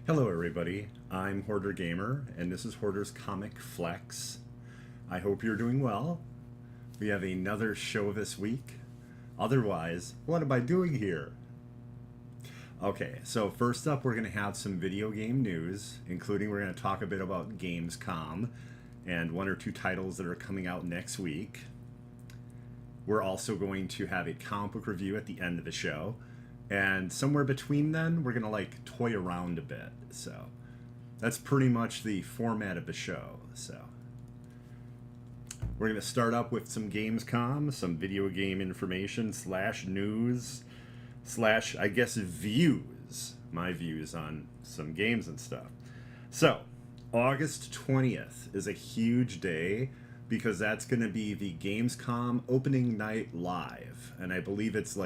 Hello, everybody. I'm Hoarder Gamer, and this is Hoarder's Comic Flex. I hope you're doing well. We have another show this week. Otherwise, what am I doing here? Okay, so first up, we're going to have some video game news, including we're going to talk a bit about Gamescom and one or two titles that are coming out next week. We're also going to have a comic book review at the end of the show. And somewhere between then, we're going to toy around a bit. So that's pretty much the format of the show. So we're going to start up with some Gamescom, some video game information / news / I guess views. My views on some games and stuff. So August 20th is a huge day because that's going to be the Gamescom opening night live. And I believe it's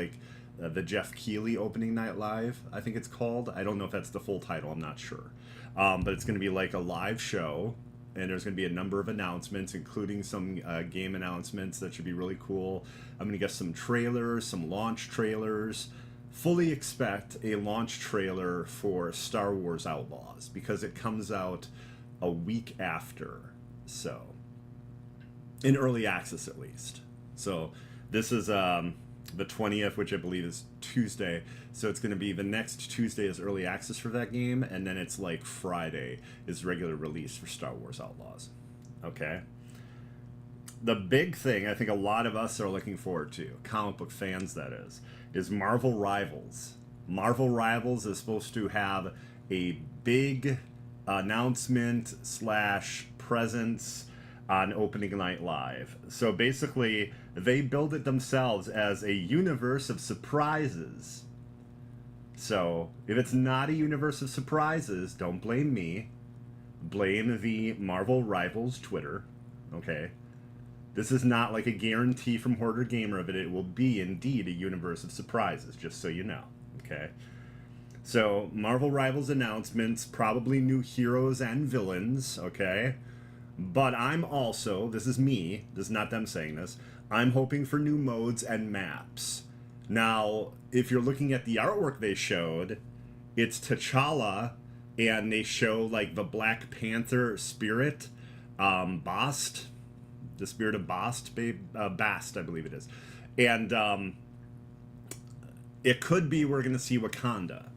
the Jeff Keighley opening night live, I think it's called. I don't know if that's the full title, I'm not sure. But it's going to be like a live show, and there's going to be a number of announcements, including some game announcements that should be really cool. I'm going to get some trailers, some launch trailers. Fully expect a launch trailer for Star Wars Outlaws, because it comes out a week after. So, in early access at least. So, this is the 20th, which I believe is Tuesday. So it's going to be the next Tuesday is early access for that game, and then it's like Friday is regular release for Star Wars Outlaws. Okay. The big thing I think a lot of us are looking forward to, comic book fans that is Marvel Rivals. Marvel Rivals is supposed to have a big announcement / presence on opening night live. So basically, they build it themselves as a universe of surprises. So if it's not a universe of surprises, don't blame me. Blame the Marvel Rivals Twitter. Okay? This is not like a guarantee from Hoarder Gamer of it. It will be indeed a universe of surprises, just so you know. Okay? So, Marvel Rivals announcements, probably new heroes and villains, okay? But I'm also, this is me, this is not them saying this, I'm hoping for new modes and maps. Now, if you're looking at the artwork they showed, it's T'Challa, and they show the Black Panther spirit, Bast, the spirit of Bast, Bast, I believe it is. And it could be we're going to see Wakanda.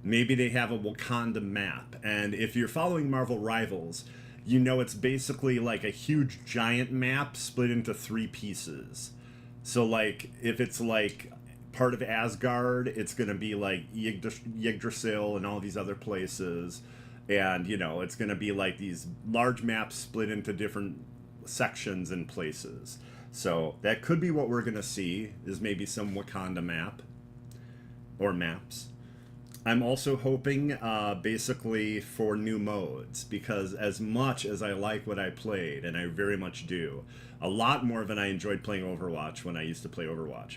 Maybe they have a Wakanda map. And if you're following Marvel Rivals, you know it's basically like a huge giant map split into 3 pieces. So if it's part of Asgard, it's going to be Yggdrasil and all these other places. And, it's going to be these large maps split into different sections and places. So that could be what we're going to see, is maybe some Wakanda map or maps. I'm also hoping basically for new modes, because as much as I like what I played, and I very much do, a lot more than I enjoyed playing Overwatch when I used to play Overwatch,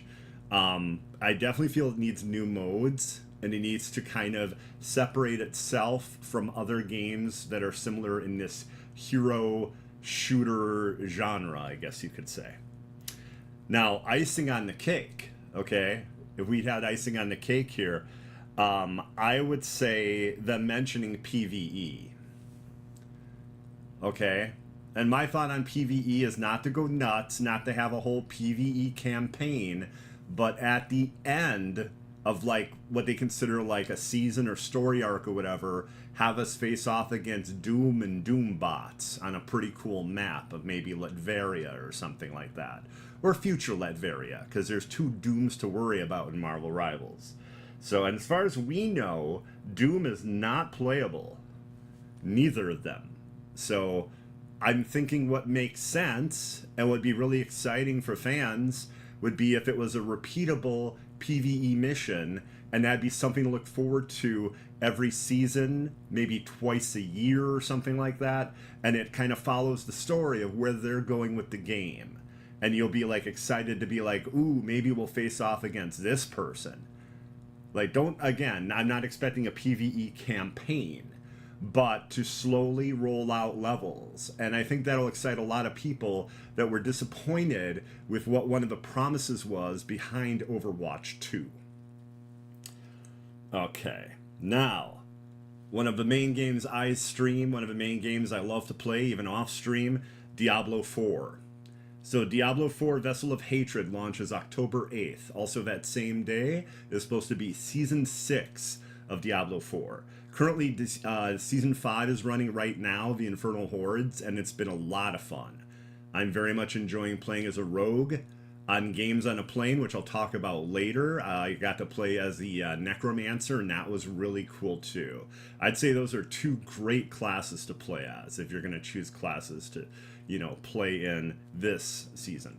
I definitely feel it needs new modes, and it needs to kind of separate itself from other games that are similar in this hero shooter genre, I guess you could say. Now, icing on the cake, okay? If we had icing on the cake here, I would say them mentioning PvE. Okay? And my thought on PvE is not to go nuts, not to have a whole PvE campaign, but at the end of what they consider a season or story arc or whatever, have us face off against Doom and Doom bots on a pretty cool map of maybe Latveria or something like that. Or future Latveria, because there's 2 Dooms to worry about in Marvel Rivals. So, and as far as we know, Doom is not playable. Neither of them. So, I'm thinking what makes sense and would be really exciting for fans would be if it was a repeatable PvE mission, and that'd be something to look forward to every season, maybe twice a year or something like that, and it kind of follows the story of where they're going with the game. And you'll be excited to be ooh, maybe we'll face off against this person. I'm not expecting a PvE campaign, but to slowly roll out levels. And I think that'll excite a lot of people that were disappointed with what one of the promises was behind Overwatch 2. Okay, now, one of the main games I stream, one of the main games I love to play, even off stream, Diablo 4. So Diablo 4 Vessel of Hatred launches October 8th. Also that same day is supposed to be Season 6 of Diablo 4. Currently, Season 5 is running right now, the Infernal Hordes, and it's been a lot of fun. I'm very much enjoying playing as a rogue on Games on a Plane, which I'll talk about later. I got to play as the Necromancer, and that was really cool too. I'd say those are two great classes to play as if you're going to choose classes to, play in this season.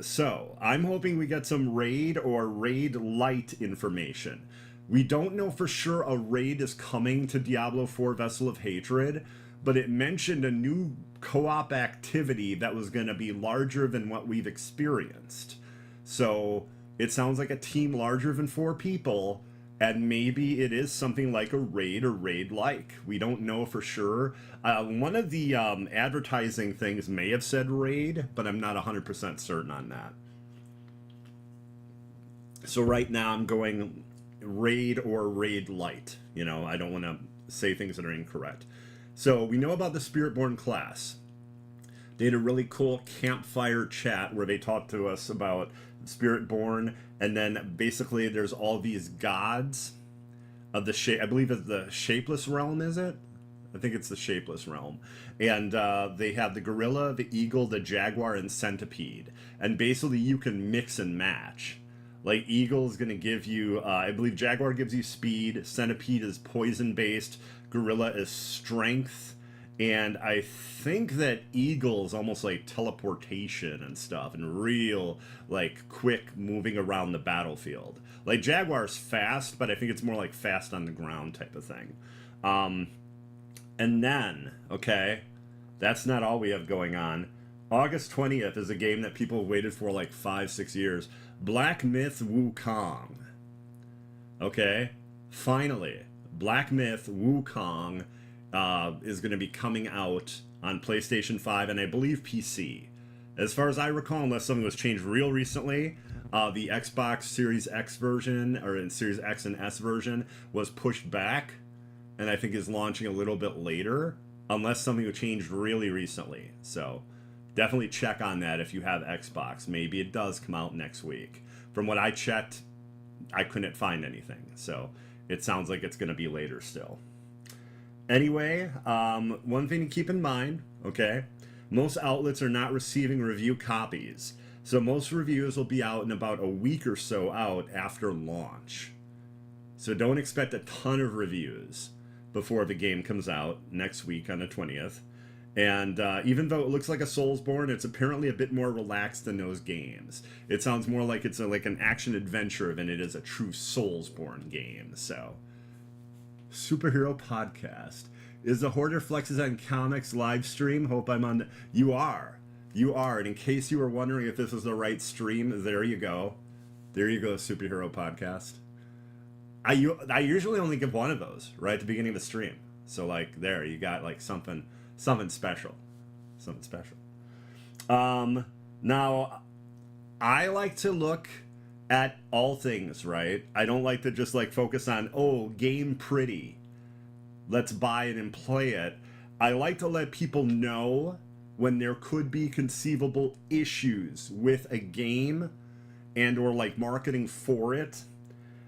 So I'm hoping we get some raid or raid light information. We don't know for sure a raid is coming to Diablo 4 Vessel of Hatred, but it mentioned a new co-op activity that was going to be larger than what we've experienced. So it sounds like a team larger than 4 people, and maybe it is something like a raid or raid-like. We don't know for sure. One of the advertising things may have said raid, but I'm not 100% certain on that. So right now I'm going raid or raid light. I don't want to say things that are incorrect. So we know about the Spiritborn class. They had a really cool campfire chat where they talked to us about Spiritborn, and then basically there's all these gods of the I believe it's the Shapeless Realm, is it? I think it's the Shapeless Realm. And they have the gorilla, the eagle, the jaguar, and centipede. And basically you can mix and match. Like, eagle is going to give you, I believe jaguar gives you speed, centipede is poison based, gorilla is strength, and I think that eagle is almost like teleportation and stuff, and real, like, quick moving around the battlefield. Like, jaguar is fast, but I think it's more like fast on the ground type of thing. And then, okay, that's not all we have going on. August 20th is a game that people waited for like 5-6 years. Black Myth Wukong. Okay, finally, Black Myth Wukong is going to be coming out on PlayStation 5 and I believe PC. As far as I recall, unless something was changed real recently, the Xbox Series X version, or in Series X and S version, was pushed back, and I think is launching a little bit later, unless something changed really recently. So definitely check on that if you have Xbox. Maybe it does come out next week. From what I checked, I couldn't find anything, so it sounds like it's going to be later still. Anyway, one thing to keep in mind, okay, most outlets are not receiving review copies, so most reviews will be out in about a week or so out after launch. So don't expect a ton of reviews before the game comes out next week on the 20th. And even though it looks like a Soulsborne, it's apparently a bit more relaxed than those games. It sounds more like it's like an action-adventure than it is a true Soulsborne game, so. Superhero Podcast. Is the Hoarder Flexes on Comics live stream? Hope I'm on. You are. You are. And in case you were wondering if this was the right stream, there you go. There you go, Superhero Podcast. I usually only give one of those right at the beginning of the stream. So, like, there, you got, like, something special. Something special. Now, I like to look at all things, right? I don't like to just, like, focus on, oh, game pretty. Let's buy it and play it. I like to let people know when there could be conceivable issues with a game and or, like, marketing for it.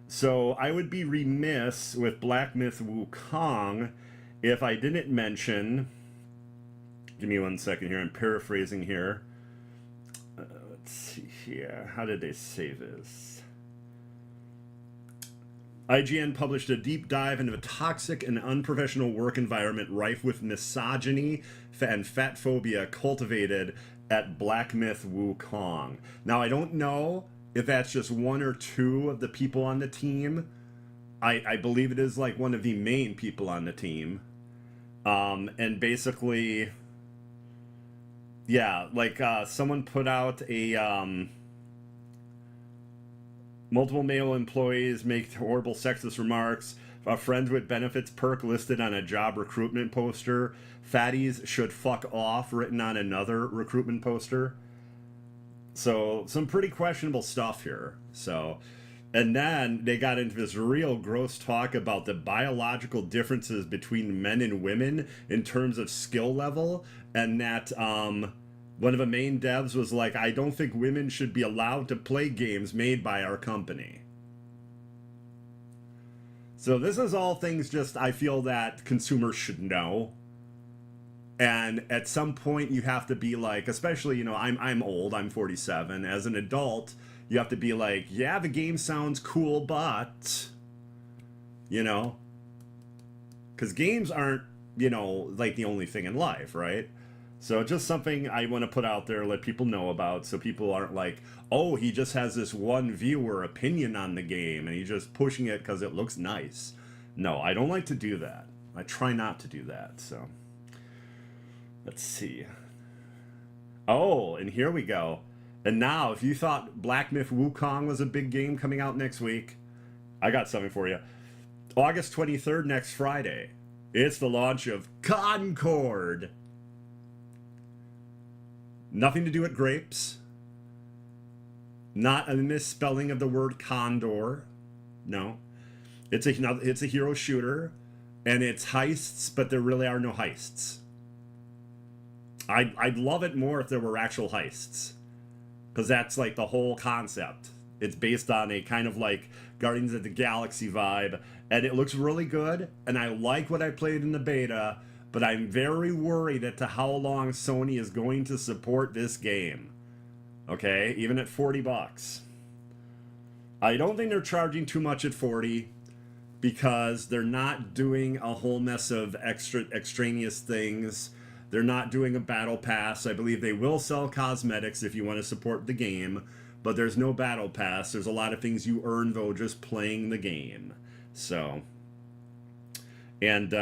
So I would be remiss with Black Myth Wukong if I didn't mention... Give me 1 second here. I'm paraphrasing here. Let's see here. How did they say this? IGN published a deep dive into a toxic and unprofessional work environment rife with misogyny and fat phobia cultivated at Black Myth Wukong. Now, I don't know if that's just one or two of the people on the team. I believe it is like one of the main people on the team. And basically... Yeah, like someone put out a multiple male employees make horrible sexist remarks. A friends with benefits perk listed on a job recruitment poster. Fatties should fuck off written on another recruitment poster. So some pretty questionable stuff here. So And then they got into this real gross talk about the biological differences between men and women in terms of skill level, and that one of the main devs was like, I don't think women should be allowed to play games made by our company. So this is all things just I feel that consumers should know. And at some point you have to be like, especially, I'm old, I'm 47. As an adult, you have to be like, yeah, the game sounds cool, but, because games aren't, like the only thing in life, right? So just something I want to put out there, let people know about, so people aren't like, oh, he just has this one view or opinion on the game and he's just pushing it because it looks nice. No, I don't like to do that. I try not to do that. So let's see. Oh, and here we go. And now, if you thought Black Myth Wukong was a big game coming out next week, I got something for you. August 23rd, next Friday, it's the launch of Concord. Nothing to do with grapes. Not a misspelling of the word condor. No. It's a hero shooter, and it's heists, but there really are no heists. I'd love it more if there were actual heists, because that's like the whole concept. It's based on a kind of like Guardians of the Galaxy vibe, and it looks really good, and I like what I played in the beta, but I'm very worried as to how long Sony is going to support this game. Okay, even at $40. I don't think they're charging too much at 40, because they're not doing a whole mess of extraneous things. They're not doing a battle pass. I believe they will sell cosmetics if you want to support the game, but there's no battle pass. There's a lot of things you earn, though, just playing the game. So, and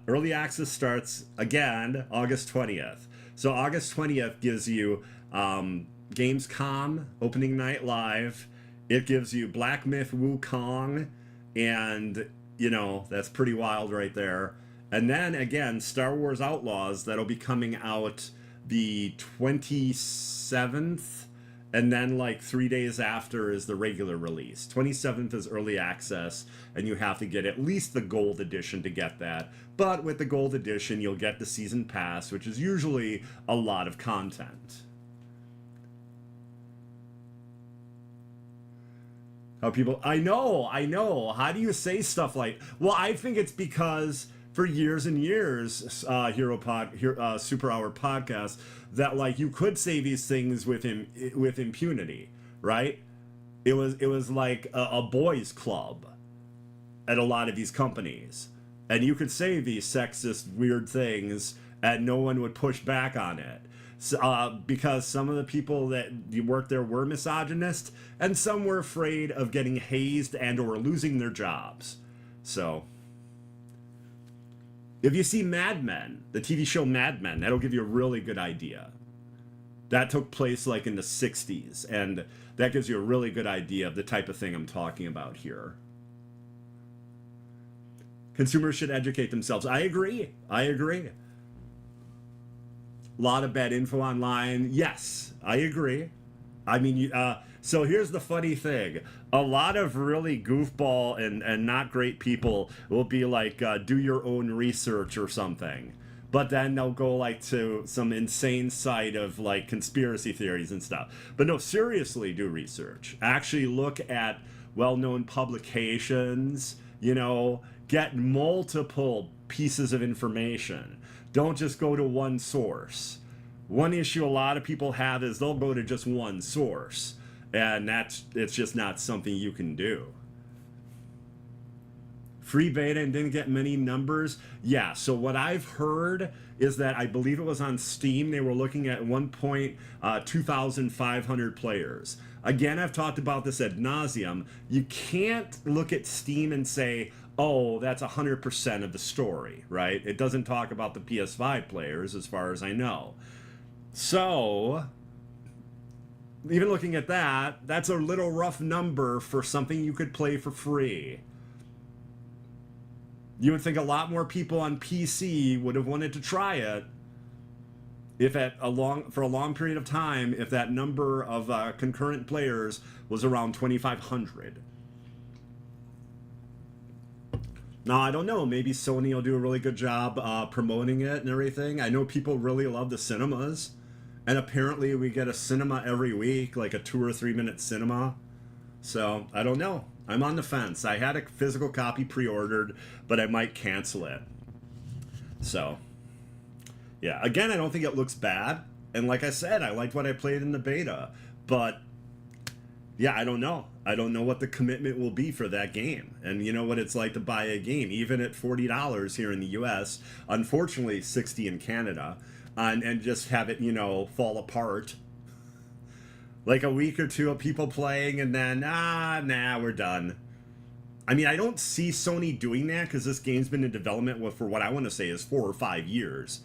early access starts, again, August 20th. So August 20th gives you Gamescom, opening night live. It gives you Black Myth Wukong, and, that's pretty wild right there. And then, again, Star Wars Outlaws, that'll be coming out the 27th, and then, like, 3 days after is the regular release. 27th is early access, and you have to get at least the Gold Edition to get that. But with the Gold Edition, you'll get the Season Pass, which is usually a lot of content. How people, I know. How do you say stuff like? Well, I think it's because for years and years, Super Hour podcast, that like you could say these things with impunity, right? It was like a boys' club at a lot of these companies, and you could say these sexist, weird things, and no one would push back on it. Because some of the people that worked there were misogynist, and some were afraid of getting hazed and or losing their jobs. So, if you see Mad Men, the TV show Mad Men, that'll give you a really good idea. That took place like in the 60s, and that gives you a really good idea of the type of thing I'm talking about here. Consumers should educate themselves. I agree. A lot of bad info online. Yes, I agree. I mean, so here's the funny thing. A lot of really goofball and not great people will be like, do your own research or something. But then they'll go like to some insane site of like conspiracy theories and stuff. But no, seriously, do research. Actually look at well-known publications, get multiple pieces of information. Don't just go to one source. One issue a lot of people have is they'll go to just one source, and it's just not something you can do. Free beta and didn't get many numbers. Yeah, so what I've heard is that I believe it was on Steam. They were looking at 2,500 players. Again, I've talked about this ad nauseum. You can't look at Steam and say, oh, that's 100% of the story, right? It doesn't talk about the PS5 players as far as I know. So, even looking at that, that's a little rough number for something you could play for free. You would think a lot more people on PC would have wanted to try it if for a long period of time, if that number of concurrent players was around 2,500. Now, I don't know. Maybe Sony will do a really good job promoting it and everything. I know people really love the cinemas. And apparently we get a cinema every week, like a 2 or 3 minute cinema. So, I don't know. I'm on the fence. I had a physical copy pre-ordered, but I might cancel it. So, yeah. Again, I don't think it looks bad. And like I said, I liked what I played in the beta. But yeah, I don't know. I don't know what the commitment will be for that game. And you know what it's like to buy a game, even at $40 here in the US, unfortunately 60 in Canada, and just have it, fall apart. Like a week or two of people playing and then, nah, we're done. I mean, I don't see Sony doing that because this game's been in development for what I want to say is 4 or 5 years.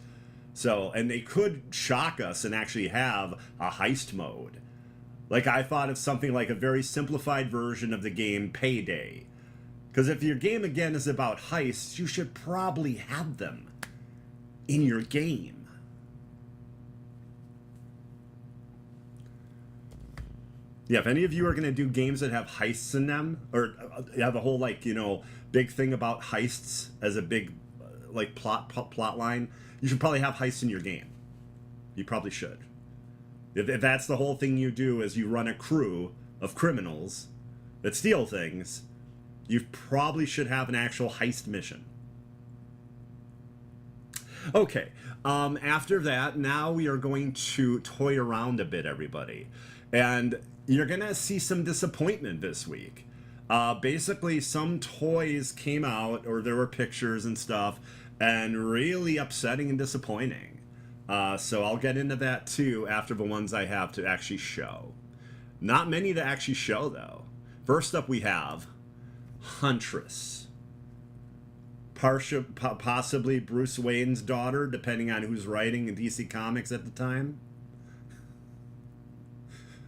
So, and they could shock us and actually have a heist mode. Like, I thought of something like a very simplified version of the game Payday. Because if your game, again, is about heists, you should probably have them in your game. Yeah, if any of you are going to do games that have heists in them, or have a whole, big thing about heists as a big, plot line, you should probably have heists in your game. You probably should. If that's the whole thing you do is you run a crew of criminals that steal things, you probably should have an actual heist mission. Okay, after that, now we are going to toy around a bit, everybody. And you're going to see some disappointment this week. Basically, some toys came out, or there were pictures and stuff, and really upsetting and disappointing. So I'll get into that too after the ones I have to actually show. Not many to actually show, though. First up, we have Huntress. Possibly Bruce Wayne's daughter, depending on who's writing in DC Comics at the time.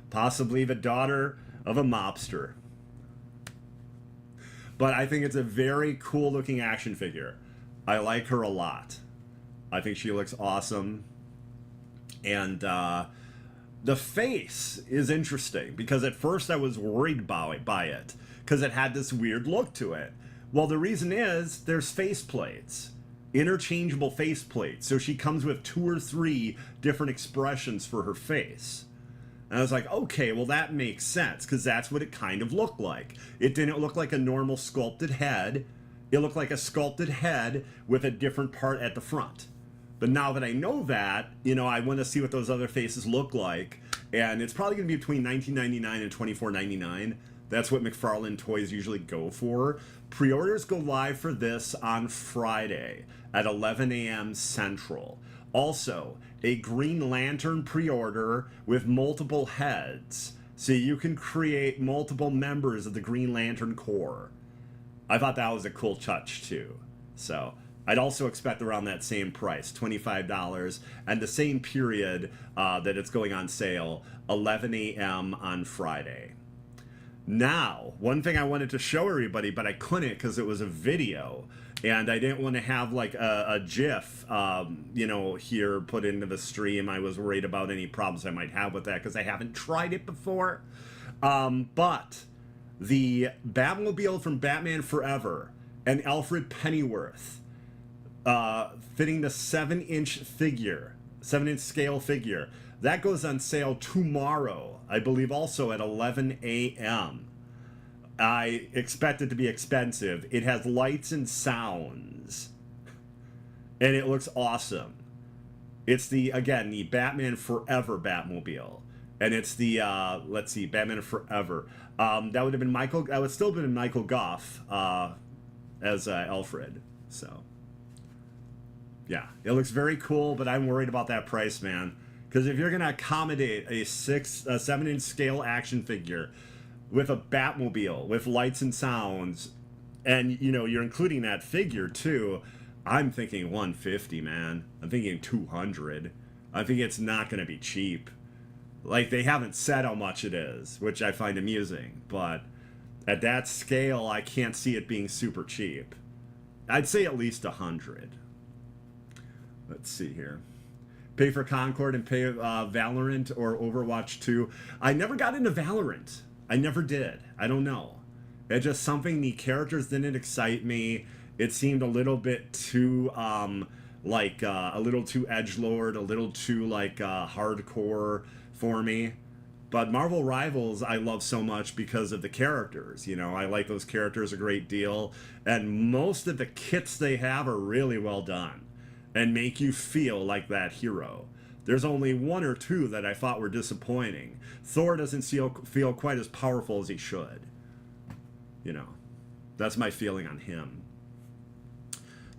Possibly the daughter of a mobster. But I think it's a very cool looking action figure. I like her a lot. I think she looks awesome. And the face is interesting because at first I was worried by it because it had this weird look to it. Well, the reason is there's face plates, interchangeable face plates. So she comes with 2 or 3 different expressions for her face. And I was like, okay, well, that makes sense because that's what it kind of looked like. It didn't look like a normal sculpted head. It looked like a sculpted head with a different part at the front. But now that I know that, I want to see what those other faces look like. And it's probably going to be between $19.99 and $24.99. That's what McFarlane Toys usually go for. Pre-orders go live for this on Friday at 11 a.m. Central. Also, a Green Lantern pre-order with multiple heads. So you can create multiple members of the Green Lantern Corps. I thought that was a cool touch, too. So I'd also expect around that same price, $25, and the same period that it's going on sale, 11 a.m. on Friday. Now, one thing I wanted to show everybody, but I couldn't because it was a video, and I didn't want to have like a GIF, here put into the stream. I was worried about any problems I might have with that because I haven't tried it before. But the Batmobile from Batman Forever and Alfred Pennyworth, fitting the 7-inch scale figure, that goes on sale tomorrow, I believe, also at 11 a.m. I expect it to be expensive. It has lights and sounds, and it looks awesome. It's the Batman Forever Batmobile, and it's the Batman Forever. That would have been Michael. That would still have been Michael Goff as Alfred. So yeah, it looks very cool, but I'm worried about that price, man. Because if you're gonna accommodate a 7-inch scale action figure with a Batmobile with lights and sounds, and you're including that figure too, I'm thinking 150, man. I'm thinking 200. I think it's not gonna be cheap. Like, they haven't said how much it is, which I find amusing, but at that scale, I can't see it being super cheap. I'd say at least 100. Let's see here. Pay for Concord and pay Valorant or Overwatch 2. I never got into Valorant. I never did. I don't know. It's just something, the characters didn't excite me, It seemed a little bit too a little too edgelord, a little too hardcore for me. But Marvel Rivals I love so much because of the characters. You know, I like those characters a great deal, and most of the kits they have are really well done and make you feel like that hero. There's only one or two that I thought were disappointing. Thor doesn't feel quite as powerful as he should. You know, that's my feeling on him.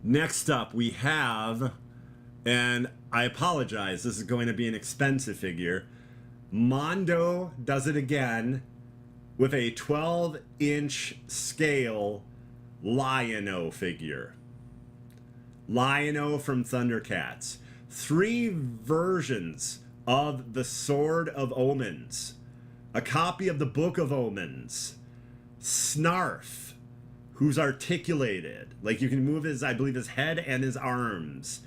Next up, we have, and I apologize, this is going to be an expensive figure. Mondo does it again with a 12-inch scale Lion-O figure. Lion-O from Thundercats. 3 versions of the Sword of Omens. A copy of the Book of Omens. Snarf, who's articulated. Like, you can move his, I believe, his head and his arms.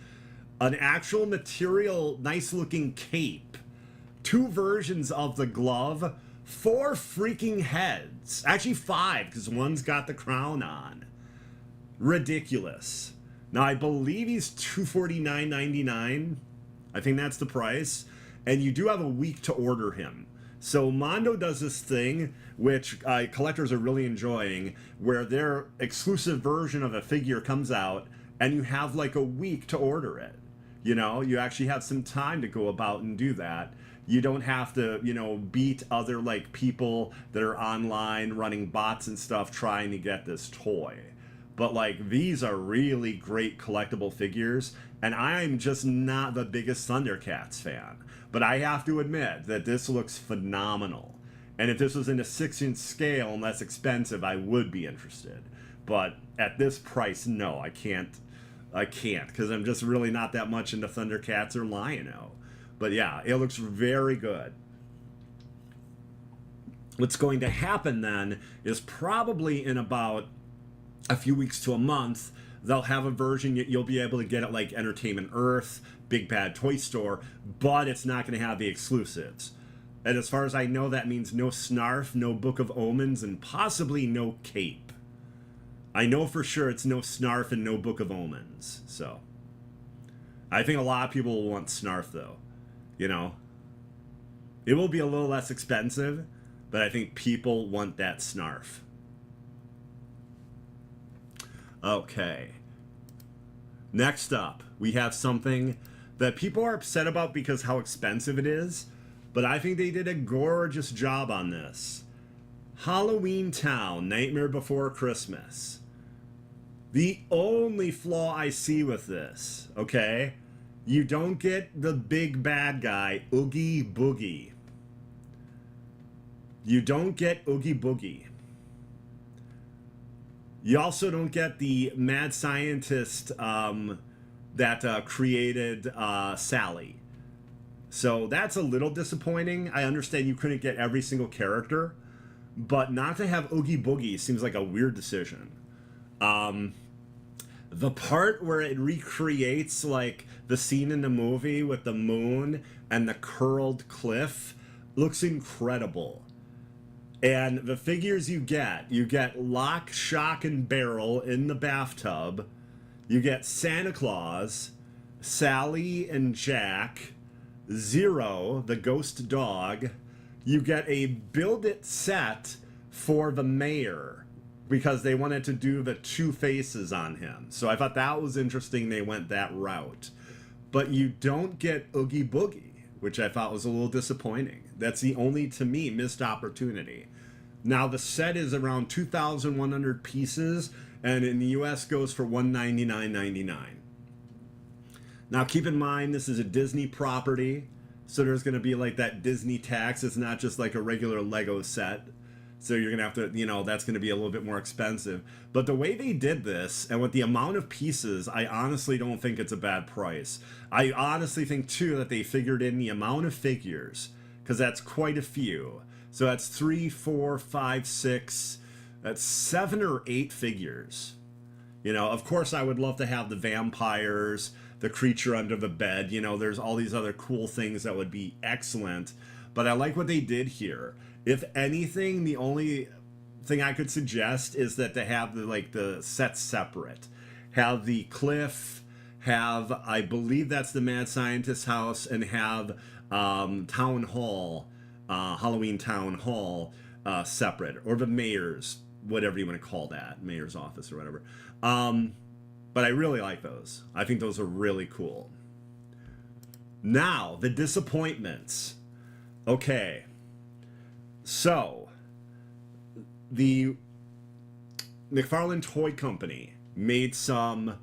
An actual material, nice-looking cape. 2 versions of the glove. 4 freaking heads. Actually 5, because one's got the crown on. Ridiculous. Now, I believe he's $249.99. I think that's the price. And you do have a week to order him. So Mondo does this thing, which collectors are really enjoying, where their exclusive version of a figure comes out, and you have like a week to order it. You know, you actually have some time to go about and do that. You don't have to, you know, beat other like people that are online running bots and stuff trying to get this toy. But like, these are really great collectible figures, and I'm just not the biggest Thundercats fan. But I have to admit that this looks phenomenal. And if this was in a 6-inch scale and less expensive, I would be interested. But at this price, no, I can't, because I'm just really not that much into Thundercats or Lion-O. But yeah, it looks very good. What's going to happen then is probably in about a few weeks to a month, they'll have a version you'll be able to get at like Entertainment Earth, Big Bad Toy Store, but it's not going to have the exclusives. And as far as I know, that means no Snarf, no Book of Omens, and possibly no Cape. I know for sure it's no Snarf and no Book of Omens. So I think a lot of people will want Snarf, though. You know, it will be a little less expensive, but I think people want that Snarf. Okay. Next up, we have something that people are upset about because how expensive it is, but I think they did a gorgeous job on this. Halloween Town, Nightmare Before Christmas. The only flaw I see with this, okay, you don't get the big bad guy, Oogie Boogie. You don't get Oogie Boogie. You also don't get the mad scientist that created Sally. So that's a little disappointing. I understand you couldn't get every single character, but not to have Oogie Boogie seems like a weird decision. The part where it recreates like the scene in the movie with the moon and the curled cliff looks incredible. And the figures you get Lock, Shock, and Barrel in the bathtub. You get Santa Claus, Sally and Jack, Zero, the ghost dog. You get a Build-It set for the mayor because they wanted to do the 2 faces on him. So I thought that was interesting they went that route. But you don't get Oogie Boogie, which I thought was a little disappointing. That's the only, to me, missed opportunity. Now, the set is around 2,100 pieces, and in the US goes for $199.99. Now, keep in mind, this is a Disney property, so there's going to be like that Disney tax. It's not just like a regular Lego set. So you're going to have to, you know, that's going to be a little bit more expensive. But the way they did this, and with the amount of pieces, I honestly don't think it's a bad price. I honestly think, too, that they figured in the amount of figures, because that's quite a few. So that's 3, 4, 5, 6, that's 7 or 8 figures. You know, of course I would love to have the vampires, the creature under the bed, you know, there's all these other cool things that would be excellent. But I like what they did here. If anything, the only thing I could suggest is that to have the sets separate. Have the cliff, have, I believe that's the mad scientist's house, and have town hall, Halloween town hall separate, or the mayor's, whatever you want to call that, mayor's office or whatever. But I really like those. I think those are really cool. Now, the disappointments. Okay. So, the McFarlane Toy Company made some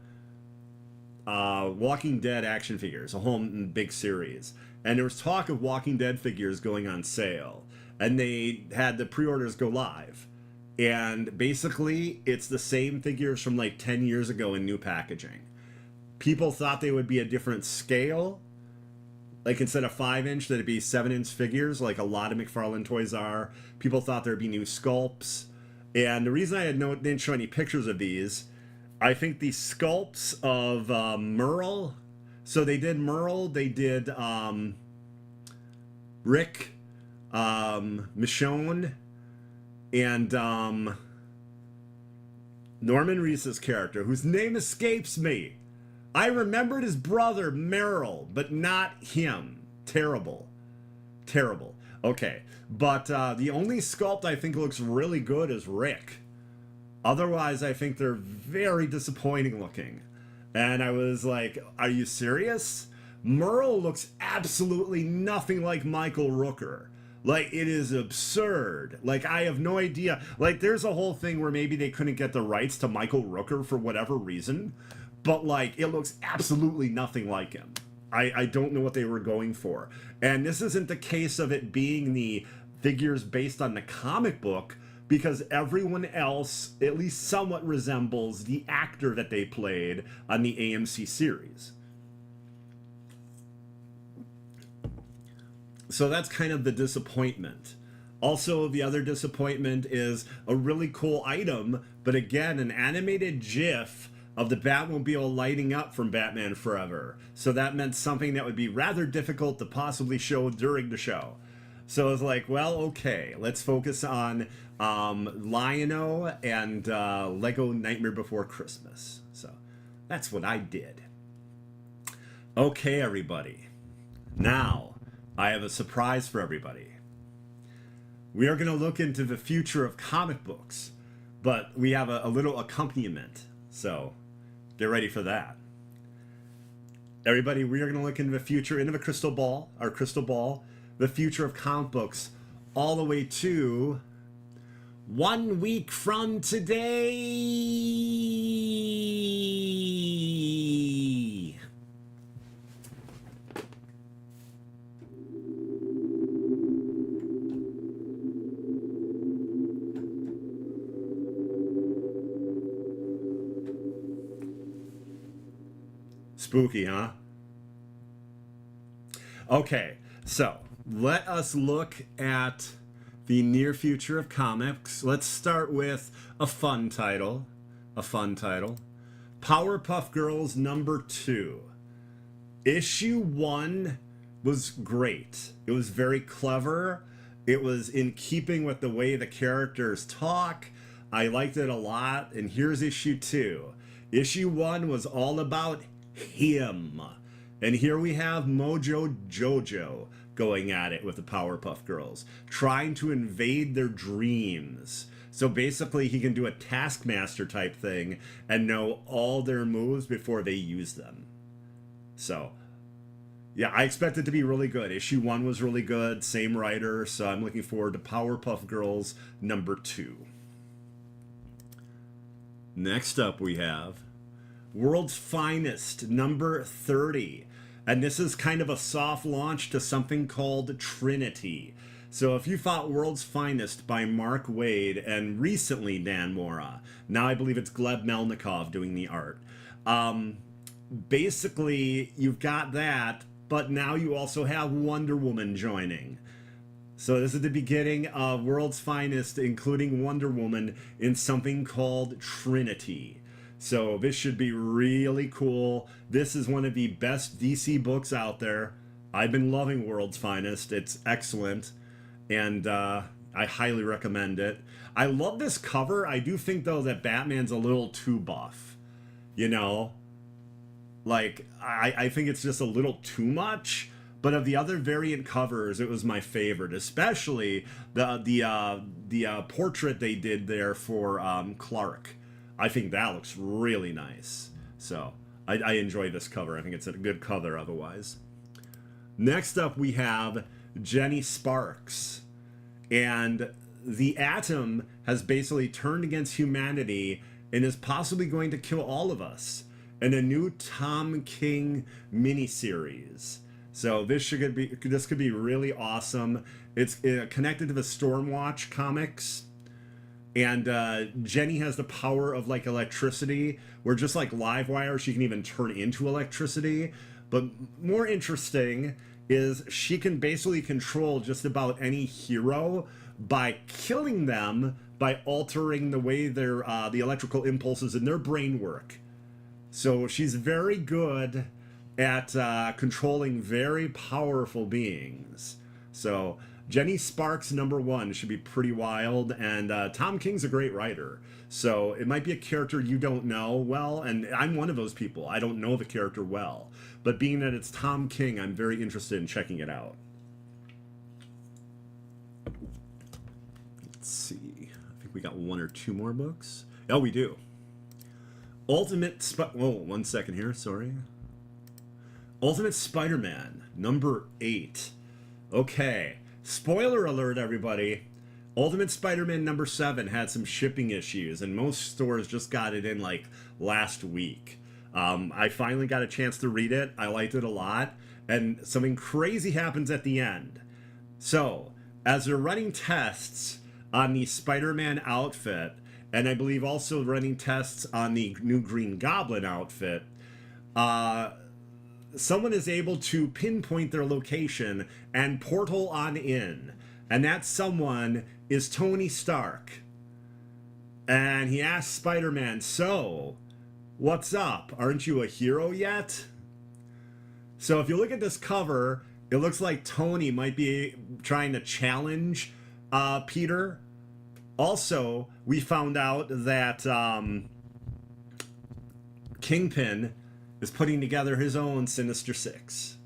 Walking Dead action figures, a whole big series. And there was talk of Walking Dead figures going on sale. And they had the pre-orders go live. And basically, it's the same figures from like 10 years ago in new packaging. People thought they would be a different scale. Like instead of 5-inch, that'd be 7-inch figures, like a lot of McFarlane toys are. People thought there'd be new sculpts. And the reason I didn't show any pictures of these, I think the sculpts of Merle. So they did Merle, they did Rick, Michonne, and Norman Reedus' character, whose name escapes me. I remembered his brother, Merrill, but not him. Terrible. Terrible. Okay, but the only sculpt I think looks really good is Rick. Otherwise, I think they're very disappointing looking. And I was like, are you serious? Merle looks absolutely nothing like Michael Rooker. Like, it is absurd. Like, I have no idea. Like, there's a whole thing where maybe they couldn't get the rights to Michael Rooker for whatever reason. But, like, it looks absolutely nothing like him. I don't know what they were going for. And this isn't the case of it being the figures based on the comic book, because everyone else at least somewhat resembles the actor that they played on the AMC series. So that's kind of the disappointment. Also, the other disappointment is a really cool item, but again, an animated GIF of the Batmobile lighting up from Batman Forever. So that meant something that would be rather difficult to possibly show during the show. So I was like, well, okay, let's focus on Lion-O and Lego Nightmare Before Christmas. So that's what I did. Okay, everybody. Now, I have a surprise for everybody. We are going to look into the future of comic books, but we have a little accompaniment. So get ready for that. Everybody, we are going to look into the future, into the crystal ball, our crystal ball, the future of comic books, all the way to 1 week from today. Spooky, huh? Okay, so let us look at the near future of comics. Let's start with a fun title. Powerpuff Girls #2. Issue 1 was great. It was very clever. It was in keeping with the way the characters talk. I liked it a lot. And here's issue 2. Issue 1 was all about him. And here we have Mojo Jojo going at it with the Powerpuff Girls, trying to invade their dreams. So basically he can do a Taskmaster type thing and know all their moves before they use them. So yeah, I expect it to be really good. Issue 1 was really good, same writer, so I'm looking forward to Powerpuff Girls #2. Next up we have World's Finest #30. And this is kind of a soft launch to something called Trinity. So if you thought World's Finest by Mark Waid and recently Dan Mora, now I believe it's Gleb Melnikov doing the art. Basically, you've got that, but now you also have Wonder Woman joining. So this is the beginning of World's Finest, including Wonder Woman, in something called Trinity. So this should be really cool. This is one of the best DC books out there. I've been loving World's Finest. It's excellent. And I highly recommend it. I love this cover. I do think though that Batman's a little too buff. You know, like I think it's just a little too much. But of the other variant covers, it was my favorite, especially the portrait they did there for Clark. I think that looks really nice. So I enjoy this cover. I think it's a good cover otherwise. Next up, we have Jenny Sparks. And the Atom has basically turned against humanity and is possibly going to kill all of us in a new Tom King miniseries. So this could be really awesome. It's connected to the Stormwatch comics. And Jenny has the power of like electricity, where just like Livewire, she can even turn into electricity. But more interesting is she can basically control just about any hero by killing them by altering the way their the electrical impulses in their brain work. So she's very good at controlling very powerful beings. So Jenny Sparks #1 should be pretty wild, and Tom King's a great writer. So it might be a character you don't know well, and I'm one of those people. I don't know the character well. But being that it's Tom King, I'm very interested in checking it out. Let's see. I think we got 1 or 2 more books. Oh, we do. One second here, sorry. Ultimate Spider-Man, #8. Okay. Spoiler alert, everybody. Ultimate Spider-Man #7 had some shipping issues, and most stores just got it in like last week. I finally got a chance to read it. I liked it a lot, and something crazy happens at the end. So, as they're running tests on the Spider-Man outfit, and I believe also running tests on the new Green Goblin outfit, someone is able to pinpoint their location and portal on in. And that someone is Tony Stark. And he asks Spider-Man, "So, what's up? Aren't you a hero yet?" So if you look at this cover, it looks like Tony might be trying to challenge Peter. Also, we found out that Kingpin is putting together his own Sinister Six.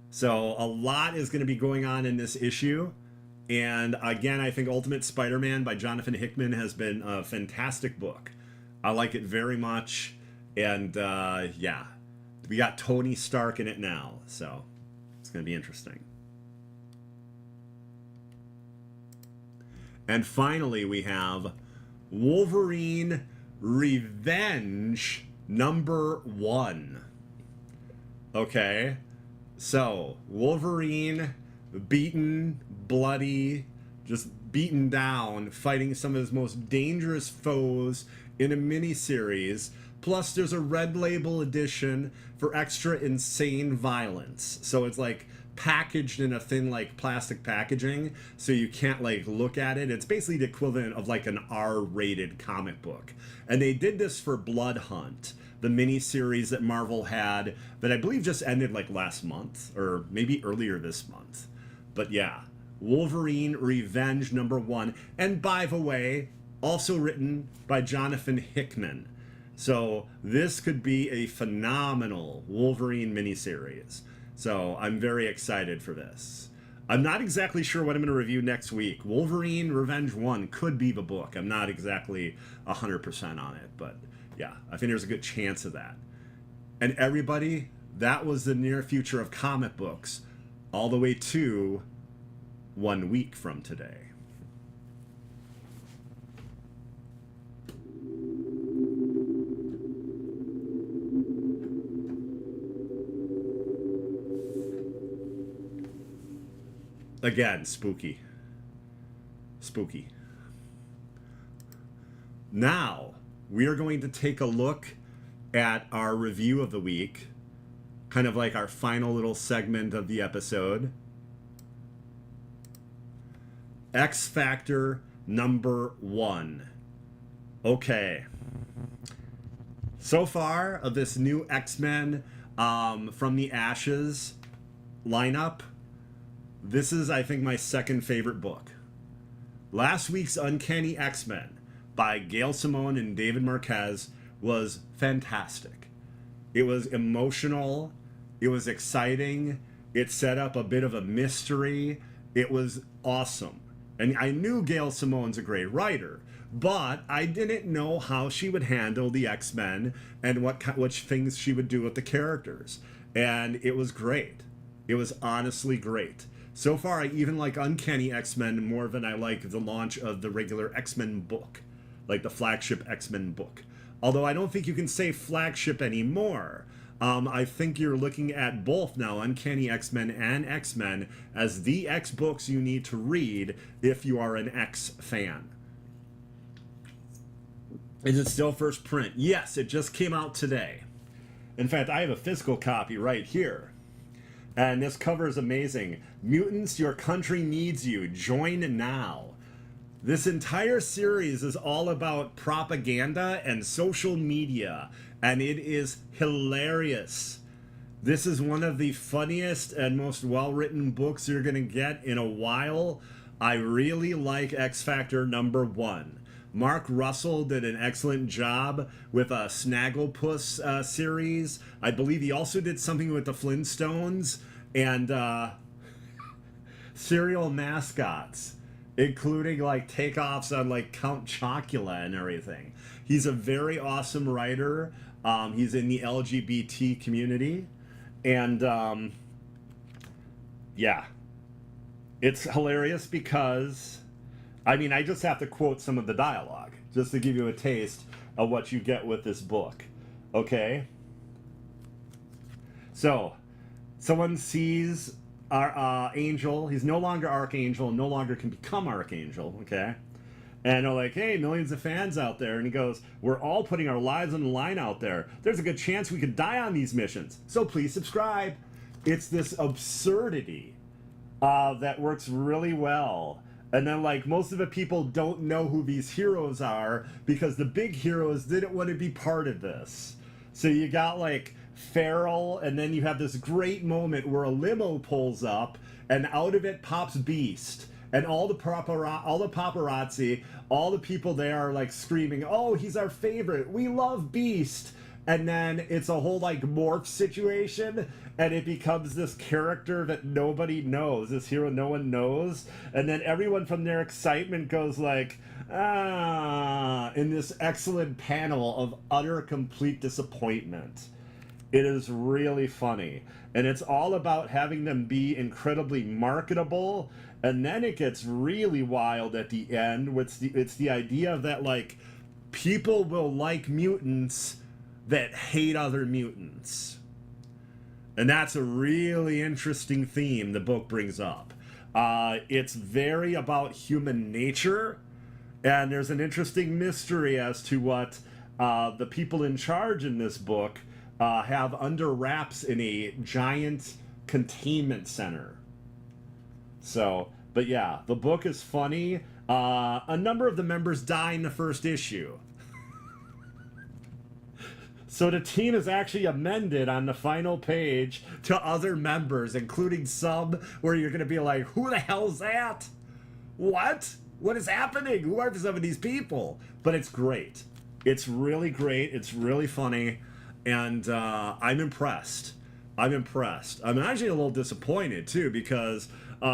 So a lot is going to be going on in this issue. And again, I think Ultimate Spider-Man by Jonathan Hickman has been a fantastic book. I like it very much. And yeah, we got Tony Stark in it now. So it's going to be interesting. And finally, we have Wolverine Revenge #1. Okay, so Wolverine, beaten, bloody, just beaten down, fighting some of his most dangerous foes in a miniseries. Plus, there's a red label edition for extra insane violence. So it's like packaged in a thin like plastic packaging, so you can't like look at it. It's basically the equivalent of like an R-rated comic book. And they did this for Blood Hunt, the mini-series that Marvel had that I believe just ended like last month or maybe earlier this month. But yeah, Wolverine Revenge #1, and by the way, also written by Jonathan Hickman. So this could be a phenomenal Wolverine miniseries. So I'm very excited for this. I'm not exactly sure what I'm going to review next week. Wolverine Revenge 1 could be the book. I'm not exactly 100% on it, but yeah, I think there's a good chance of that. And everybody, that was the near future of comic books, all the way to 1 week from today. Again, spooky. Spooky. Now, we are going to take a look at our review of the week. Kind of like our final little segment of the episode. X Factor #1. Okay. So far, of this new X-Men from the Ashes lineup, this is, I think, my second favorite book. Last week's Uncanny X-Men by Gail Simone and David Marquez was fantastic. It was emotional. It was exciting. It set up a bit of a mystery. It was awesome. And I knew Gail Simone's a great writer, but I didn't know how she would handle the X-Men and which things she would do with the characters. And it was great. It was honestly great. So far, I even like Uncanny X-Men more than I like the launch of the regular X-Men book, like the flagship X-Men book. Although I don't think you can say flagship anymore. I think you're looking at both now, Uncanny X-Men and X-Men, as the X books you need to read if you are an X fan. Is it still first print? Yes, it just came out today. In fact, I have a physical copy right here. And this cover is amazing. Mutants, your country needs you. Join now. This entire series is all about propaganda and social media, and it is hilarious. This is one of the funniest and most well-written books you're going to get in a while. I really like X Factor #1. Mark Russell did an excellent job with a Snagglepuss series. I believe he also did something with the Flintstones and serial mascots, including like takeoffs on like Count Chocula and everything. He's a very awesome writer. He's in the LGBT community, and yeah, it's hilarious because, I mean, I just have to quote some of the dialogue just to give you a taste of what you get with this book. Okay? So, someone sees our Angel. He's no longer Archangel, no longer can become Archangel, okay? And they're like, hey, millions of fans out there. And he goes, we're all putting our lives on the line out there. There's a good chance we could die on these missions. So please subscribe. It's this absurdity that works really well. And then, like, most of the people don't know who these heroes are because the big heroes didn't want to be part of this. So you got, like, Feral, and then you have this great moment where a limo pulls up, and out of it pops Beast. And all the paparazzi, all the people there are, like, screaming, oh, he's our favorite. We love Beast. And then it's a whole, like, morph situation, and it becomes this character that nobody knows, this hero no one knows, and then everyone from their excitement goes like, in this excellent panel of utter complete disappointment. It is really funny, and it's all about having them be incredibly marketable, and then it gets really wild at the end. It's the idea that, like, people will like mutants that hate other mutants. And that's a really interesting theme the book brings up. It's very about human nature, and there's an interesting mystery as to what the people in charge in this book have under wraps in a giant containment center. So, but yeah, the book is funny. A number of the members die in the first issue. So the team is actually amended on the final page to other members, including some where you're going to be like, who the hell's that? What? What is happening? Who are some of these people? But it's great. It's really great. It's really funny. And I'm impressed. I'm impressed. I'm actually a little disappointed, too, because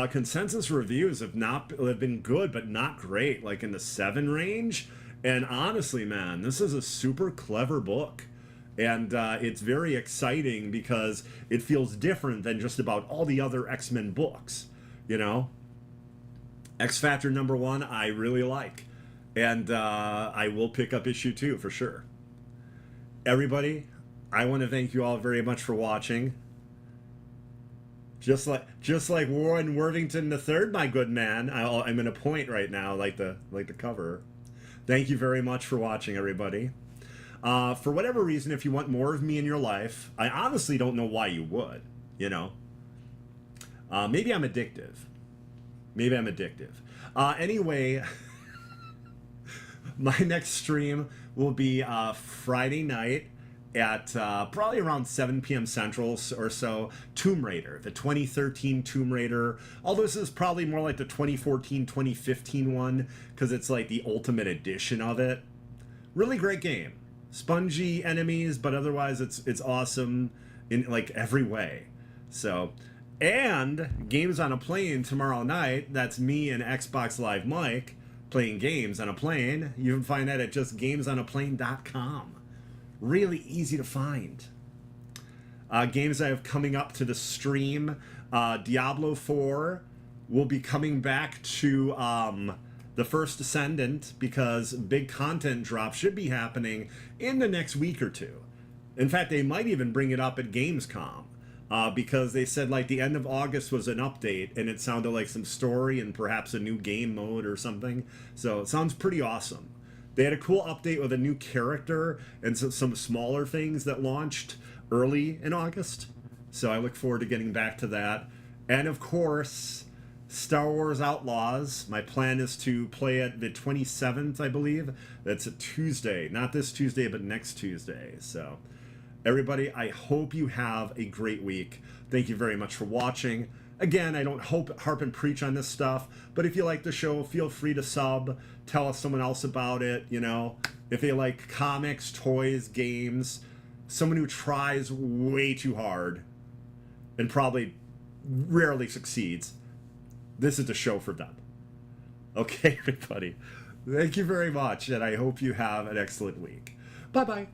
consensus reviews have been good, but not great, like in the 7 range. And honestly, man, this is a super clever book. And it's very exciting because it feels different than just about all the other X-Men books, you know? X Factor #1, I really like. And I will pick up issue 2 for sure. Everybody, I want to thank you all very much for watching. Just like Warren Worthington III, my good man. I'm in a point right now, like the cover. Thank you very much for watching, everybody. For whatever reason, if you want more of me in your life, I honestly don't know why you would, you know. Maybe I'm addictive. Anyway, my next stream will be Friday night at probably around 7 p.m. Central or so. Tomb Raider, the 2013 Tomb Raider. Although this is probably more like the 2014, 2015 one, because it's like the ultimate edition of it. Really great game. Spongy enemies, but otherwise it's awesome in like every way. So, and Games on a Plane tomorrow night. That's me and Xbox Live Mike playing games on a plane. You can find that at just gamesonaplane.com. Really easy to find. Games I have coming up to the stream. Diablo 4 will be coming back to the First Descendant because big content drop should be happening in the next week or two. In fact, they might even bring it up at Gamescom because they said like the end of August was an update and it sounded like some story and perhaps a new game mode or something. So it sounds pretty awesome. They had a cool update with a new character and some smaller things that launched early in August. So I look forward to getting back to that. And of course, Star Wars Outlaws. My plan is to play it the 27th, I believe. That's a Tuesday. Not this Tuesday, but next Tuesday. So everybody, I hope you have a great week. Thank you very much for watching. Again, I don't harp and preach on this stuff, but if you like the show, feel free to sub, tell someone else about it, you know. If they like comics, toys, games, someone who tries way too hard and probably rarely succeeds, this is the show for them. Okay, everybody. Thank you very much, and I hope you have an excellent week. Bye-bye.